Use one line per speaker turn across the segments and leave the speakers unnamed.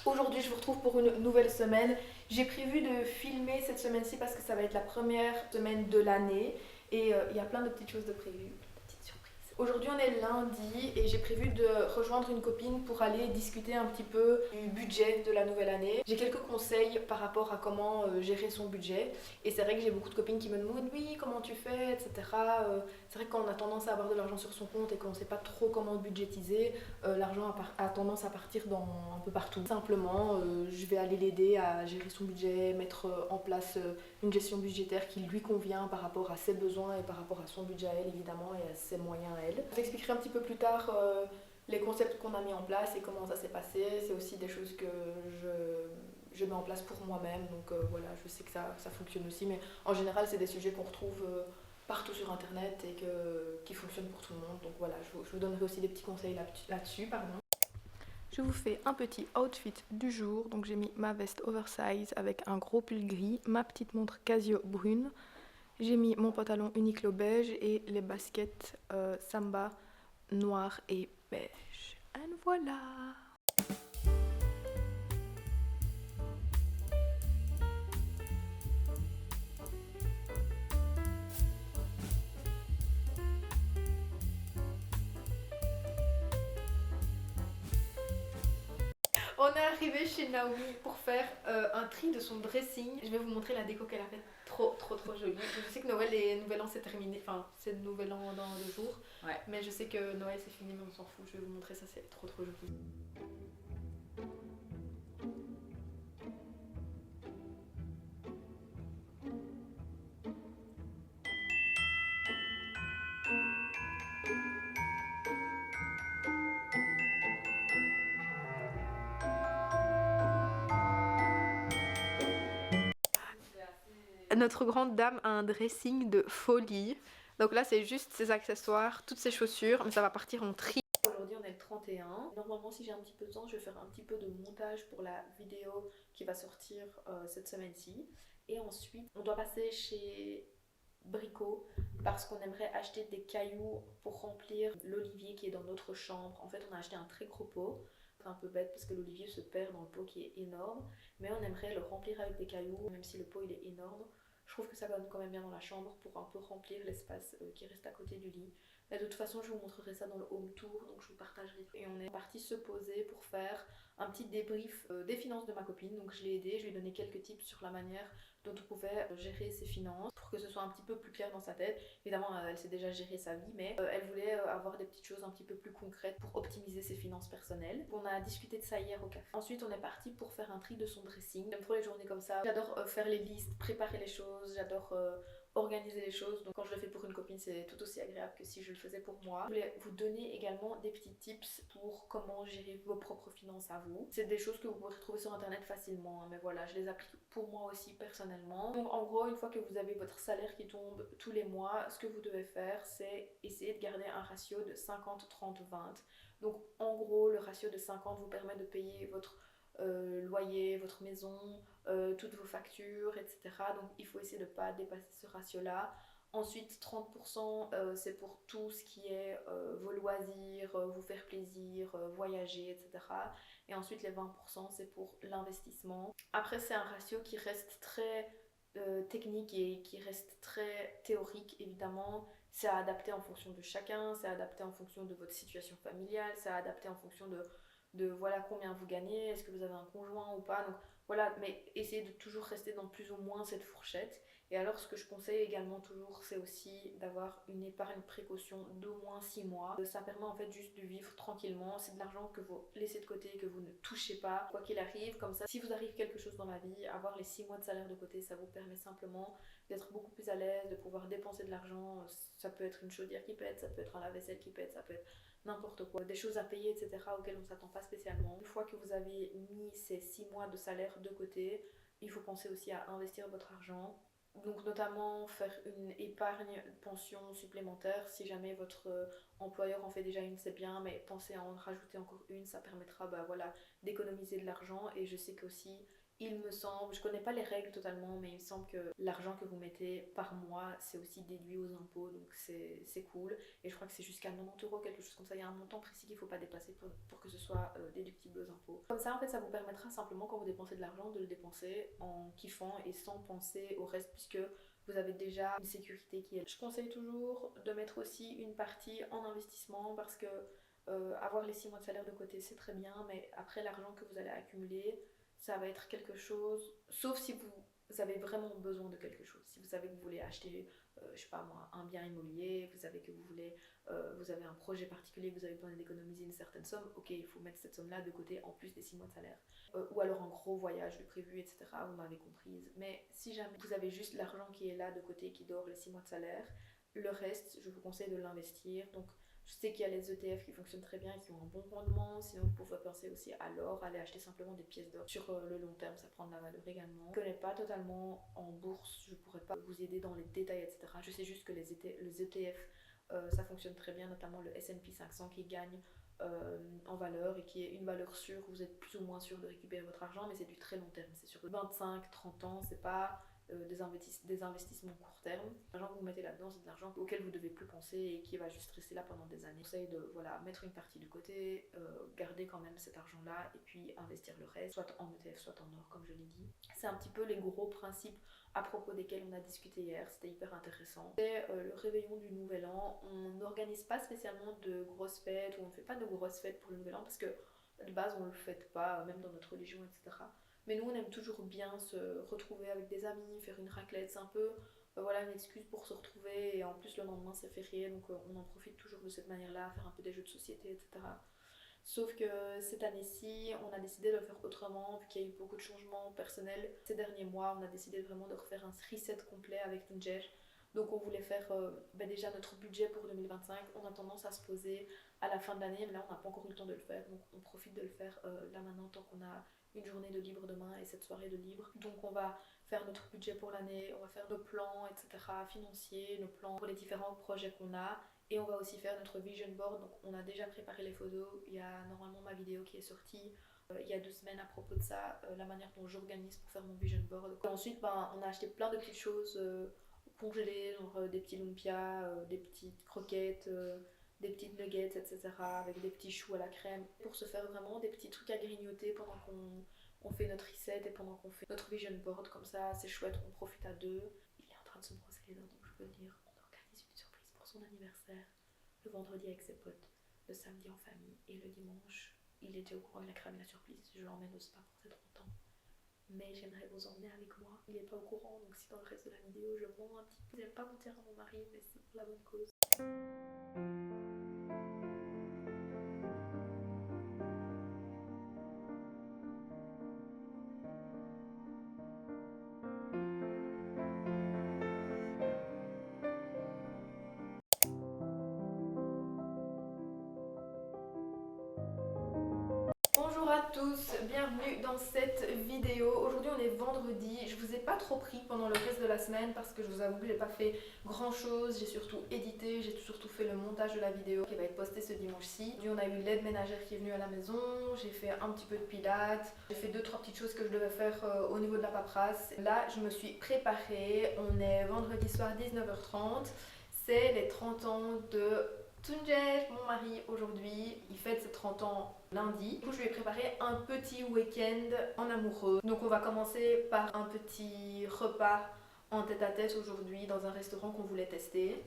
Aujourd'hui je vous retrouve pour une nouvelle semaine. J'ai prévu de filmer cette semaine-ci parce que ça va être la première semaine de l'année et il y a plein de petites choses de prévues, de petites surprises. Aujourd'hui on est lundi et j'ai prévu de rejoindre une copine pour aller discuter un petit peu du budget de la nouvelle année. J'ai quelques conseils par rapport à comment gérer son budget et c'est vrai que j'ai beaucoup de copines qui me demandent oui comment tu fais etc. C'est vrai que quand on a tendance à avoir de l'argent sur son compte et qu'on ne sait pas trop comment budgétiser, l'argent a tendance à partir dans un peu partout. Simplement, je vais aller l'aider à gérer son budget, mettre en place une gestion budgétaire qui lui convient par rapport à ses besoins et par rapport à son budget à elle évidemment et à ses moyens à elle. Je vous expliquerai un petit peu plus tard les concepts qu'on a mis en place et comment ça s'est passé. C'est aussi des choses que je mets en place pour moi-même, donc voilà, je sais que ça fonctionne aussi, mais en général c'est des sujets qu'on retrouve partout sur internet et qui fonctionnent pour tout le monde, donc voilà, je vous donnerai aussi des petits conseils là-dessus, pardon. Je vous fais un petit outfit du jour, donc j'ai mis ma veste oversize avec un gros pull gris, ma petite montre Casio brune, j'ai mis mon pantalon Uniqlo beige et les baskets Samba noir et beige. Et voilà. On est arrivé chez Naomi pour faire un tri de son dressing. Je vais vous montrer la déco qu'elle a faite. Trop jolie. Je sais que Noël et Nouvel An c'est terminé. Enfin, c'est Nouvel An dans 2 jours. Ouais. Mais je sais que Noël c'est fini, mais on s'en fout. Je vais vous montrer ça, c'est trop joli. Notre grande dame a un dressing de folie. Donc là, c'est juste ses accessoires, toutes ses chaussures, mais ça va partir en tri. Aujourd'hui, on est le 31. Normalement, si j'ai un petit peu de temps, je vais faire un petit peu de montage pour la vidéo qui va sortir cette semaine-ci. Et ensuite, on doit passer chez Brico parce qu'on aimerait acheter des cailloux pour remplir l'olivier qui est dans notre chambre. En fait, on a acheté un très gros pot. C'est un peu bête parce que l'olivier se perd dans le pot qui est énorme, mais on aimerait le remplir avec des cailloux, même si le pot il est énorme. Je trouve que ça donne quand même bien dans la chambre pour un peu remplir l'espace qui reste à côté du lit. Mais de toute façon, je vous montrerai ça dans le home tour, donc je vous partagerai. Et on est parti se poser pour faire un petit débrief des finances de ma copine. Donc je l'ai aidée, je lui ai donné quelques tips sur la manière dont on pouvait gérer ses finances pour que ce soit un petit peu plus clair dans sa tête. Évidemment, elle sait déjà gérer sa vie, mais elle voulait avoir des petites choses un petit peu plus concrètes pour optimiser ses finances personnelles. On a discuté de ça hier au café. Ensuite, on est parti pour faire un tri de son dressing. J'aime trop les journées comme ça. J'adore faire les listes, préparer les choses, j'adore organiser les choses. Donc quand je le fais pour une copine, c'est tout aussi agréable que si je le faisais pour moi. Je voulais vous donner également des petits tips pour comment gérer vos propres finances à vous. C'est des choses que vous pourrez trouver sur internet facilement, hein, mais voilà, je les applique pour moi aussi personnellement. Donc en gros, une fois que vous avez votre salaire qui tombe tous les mois, ce que vous devez faire, c'est essayer de garder un ratio de 50, 30, 20. Donc en gros, le ratio de 50 vous permet de payer votre loyer, votre maison, toutes vos factures, etc. Donc il faut essayer de ne pas dépasser ce ratio-là. Ensuite, 30% c'est pour tout ce qui est vos loisirs, vous faire plaisir, voyager, etc. Et ensuite, les 20% c'est pour l'investissement. Après, c'est un ratio qui reste très technique et qui reste très théorique, évidemment. C'est à adapter en fonction de chacun, c'est adapté en fonction de votre situation familiale, c'est adapté en fonction de voilà combien vous gagnez, est-ce que vous avez un conjoint ou pas. Donc voilà, mais essayez de toujours rester dans plus ou moins cette fourchette. Et alors ce que je conseille également toujours, c'est aussi d'avoir une épargne précaution d'au moins 6 mois. Ça permet en fait juste de vivre tranquillement. C'est de l'argent que vous laissez de côté, que vous ne touchez pas, quoi qu'il arrive. Comme ça, si vous arrive quelque chose dans la vie, avoir les 6 mois de salaire de côté, ça vous permet simplement d'être beaucoup plus à l'aise, de pouvoir dépenser de l'argent. Ça peut être une chaudière qui pète, ça peut être un lave-vaisselle qui pète, ça peut être n'importe quoi, des choses à payer, etc. auxquelles on ne s'attend pas spécialement. Une fois que vous avez mis ces 6 mois de salaire de côté, il faut penser aussi à investir votre argent. Donc notamment faire une épargne pension supplémentaire. Si jamais votre employeur en fait déjà une, c'est bien, mais pensez à en rajouter encore une, ça permettra voilà, d'économiser de l'argent. Et je sais qu'aussi il me semble, je connais pas les règles totalement, mais il me semble que l'argent que vous mettez par mois, c'est aussi déduit aux impôts, donc c'est cool. Et je crois que c'est jusqu'à 90 €, quelque chose comme ça. Il y a un montant précis qu'il faut pas dépasser pour que ce soit déductible aux impôts. Comme ça, en fait, ça vous permettra simplement, quand vous dépensez de l'argent, de le dépenser en kiffant et sans penser au reste, puisque vous avez déjà une sécurité qui est là. Je conseille toujours de mettre aussi une partie en investissement, parce que avoir les 6 mois de salaire de côté, c'est très bien, mais après, l'argent que vous allez accumuler, ça va être quelque chose, sauf si vous avez vraiment besoin de quelque chose. Si vous savez que vous voulez acheter, je sais pas moi, un bien immobilier, vous savez que vous avez un projet particulier, vous avez besoin d'économiser une certaine somme, ok, il faut mettre cette somme-là de côté en plus des 6 mois de salaire. Ou alors un gros voyage de prévu, etc. Vous m'avez comprise. Mais si jamais vous avez juste l'argent qui est là de côté, qui dort les 6 mois de salaire, le reste, je vous conseille de l'investir. Donc, je sais qu'il y a les ETF qui fonctionnent très bien et qui ont un bon rendement. Sinon, vous pouvez penser aussi à l'or, aller acheter simplement des pièces d'or. Sur le long terme, ça prend de la valeur également. Je ne connais pas totalement en bourse, je ne pourrais pas vous aider dans les détails, etc. Je sais juste que les ETF, ça fonctionne très bien, notamment le S&P 500 qui gagne en valeur et qui est une valeur sûre. Vous êtes plus ou moins sûr de récupérer votre argent, mais c'est du très long terme. C'est sur 25-30 ans, c'est pas des investissements court terme. L'argent que vous mettez là-dedans, c'est de l'argent auquel vous devez plus penser et qui va juste rester là pendant des années. Je conseille de mettre une partie de côté, garder quand même cet argent-là et puis investir le reste, soit en ETF, soit en or, comme je l'ai dit. C'est un petit peu les gros principes à propos desquels on a discuté hier, c'était hyper intéressant. C'est le réveillon du nouvel an. On n'organise pas spécialement de grosses fêtes, ou on ne fait pas de grosses fêtes pour le nouvel an, parce que de base on ne le fête pas, même dans notre religion, etc. Mais nous, on aime toujours bien se retrouver avec des amis, faire une raclette. C'est un peu voilà, une excuse pour se retrouver. Et en plus, le lendemain, c'est férié. Donc, on en profite toujours de cette manière-là, faire un peu des jeux de société, etc. Sauf que cette année-ci, on a décidé de le faire autrement, vu qu'il y a eu beaucoup de changements personnels. Ces derniers mois, on a décidé vraiment de refaire un reset complet avec Tunjer. Donc on voulait faire déjà notre budget pour 2025. On a tendance à se poser à la fin de l'année, mais là on n'a pas encore eu le temps de le faire. Donc on profite de le faire là maintenant, tant qu'on a une journée de libre demain et cette soirée de libre. Donc on va faire notre budget pour l'année, on va faire nos plans, etc. financiers, nos plans pour les différents projets qu'on a. Et on va aussi faire notre vision board. Donc on a déjà préparé les photos. Il y a normalement ma vidéo qui est sortie il y a 2 semaines à propos de ça, la manière dont j'organise pour faire mon vision board. Et ensuite on a acheté plein de petites choses congelées, genre des petits lumpias, des petites croquettes, des petites nuggets, etc. avec des petits choux à la crème, pour se faire vraiment des petits trucs à grignoter pendant qu'on fait notre reset et pendant qu'on fait notre vision board. Comme ça, c'est chouette, on profite à deux. Il est en train de se brosser les dents, donc je peux le dire. On organise une surprise pour son anniversaire le vendredi avec ses potes, le samedi en famille, et le dimanche, il était au courant, il a cramé la surprise. Je l'emmène au spa pour ses 30 ans. Mais j'aimerais vous emmener avec moi. Il n'est pas au courant, donc si dans le reste de la vidéo je mens un petit peu, j'aime pas mentir à mon mari, mais c'est pour la bonne cause. Bonjour à tous, bienvenue dans cette vidéo. Aujourd'hui on est vendredi, je vous ai pas trop pris pendant le reste de la semaine parce que je vous avoue que j'ai pas fait grand chose. J'ai surtout édité, j'ai surtout fait le montage de la vidéo qui va être postée ce dimanche-ci. Aujourd'hui on a eu l'aide ménagère qui est venue à la maison, j'ai fait un petit peu de pilates, j'ai fait 2-3 petites choses que je devais faire au niveau de la paperasse. Là je me suis préparée, on est vendredi soir 19h30, c'est les 30 ans de Tunjer, mon mari, aujourd'hui. Il fête ses 30 ans lundi. Du coup, je lui ai préparé un petit week-end en amoureux. Donc, on va commencer par un petit repas en tête-à-tête aujourd'hui dans un restaurant qu'on voulait tester.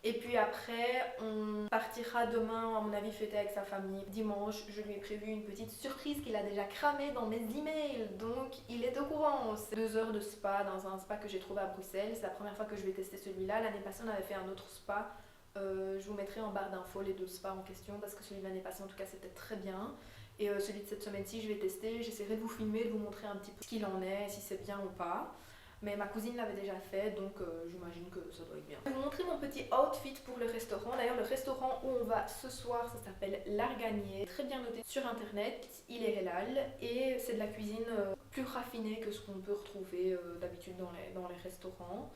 Et puis après, on partira demain, à mon avis, fêter avec sa famille. Dimanche, je lui ai prévu une petite surprise qu'il a déjà cramée dans mes emails. Donc, il est au courant. C'est 2 heures de spa dans un spa que j'ai trouvé à Bruxelles. C'est la première fois que je vais tester celui-là. L'année passée, on avait fait un autre spa. Je vous mettrai en barre d'infos les 2 spas en question parce que celui de l'année passée, en tout cas, c'était très bien. Et celui de cette semaine-ci, je vais tester. J'essaierai de vous filmer, de vous montrer un petit peu ce qu'il en est, si c'est bien ou pas. Mais ma cousine l'avait déjà fait, donc j'imagine que ça doit être bien. Je vais vous montrer mon petit outfit pour le restaurant. D'ailleurs, le restaurant où on va ce soir, ça s'appelle L'Arganier. Très bien noté sur internet, il est halal et c'est de la cuisine plus raffinée que ce qu'on peut retrouver d'habitude dans les restaurants.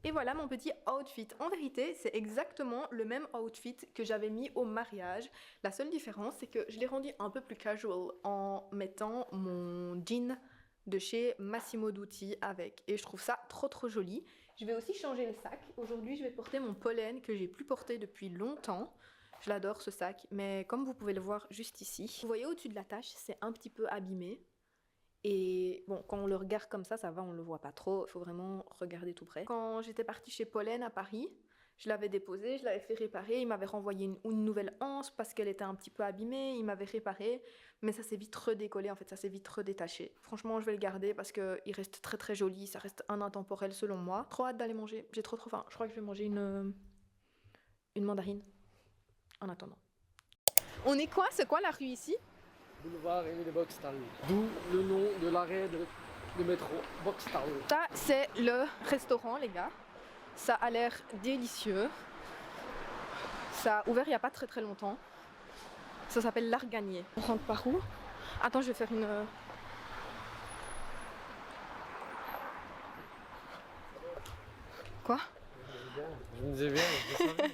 Et voilà mon petit outfit. En vérité, c'est exactement le même outfit que j'avais mis au mariage. La seule différence, c'est que je l'ai rendu un peu plus casual en mettant mon jean de chez Massimo Dutti avec. Et je trouve ça trop joli. Je vais aussi changer le sac. Aujourd'hui, je vais porter mon pollen que j'ai plus porté depuis longtemps. Je l'adore ce sac, mais comme vous pouvez le voir juste ici, vous voyez au-dessus de la tache, c'est un petit peu abîmé. Et bon, quand on le regarde comme ça va, on le voit pas trop, il faut vraiment regarder tout près. Quand j'étais partie chez Pollen à Paris, je l'avais déposé, je l'avais fait réparer, il m'avait renvoyé une nouvelle anse parce qu'elle était un petit peu abîmée, il m'avait réparé, mais ça s'est vite redécollé, en fait, ça s'est vite redétaché. Franchement, je vais le garder parce qu'il reste très joli, ça reste un intemporel selon moi. Trop hâte d'aller manger, j'ai trop faim. Je crois que je vais manger une mandarine en attendant. On est quoi? C'est quoi la rue ici?
Boulevard Émile Boxtal. D'où le nom de l'arrêt de métro Boxtal.
Ça, c'est le restaurant, les gars. Ça a l'air délicieux. Ça a ouvert il n'y a pas très longtemps. Ça s'appelle l'Arganier. On rentre par où? Attends, je vais faire une... Quoi?
Je me disais bien, je savais.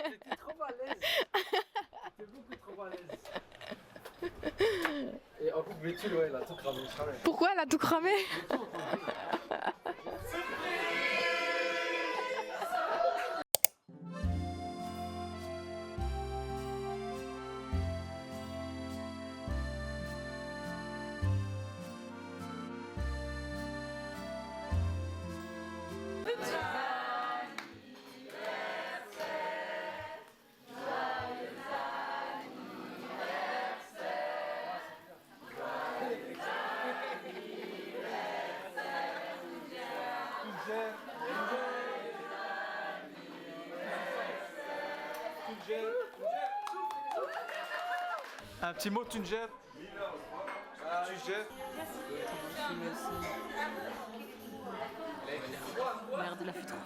J'étais trop à l'aise. J'étais beaucoup trop à l'aise. Et en couple Béthule, ouais, elle a tout cramé.
Pourquoi elle a tout cramé?
Un petit mot, tu gères. Tu gères.
Merde, il a fait trop.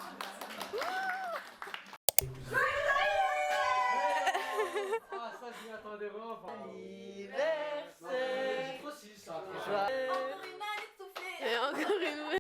Ah, ça, je m'y attendais vraiment pas.
Anniversaire.
Trop si, ça.
Encore une année de souffler. Et encore une.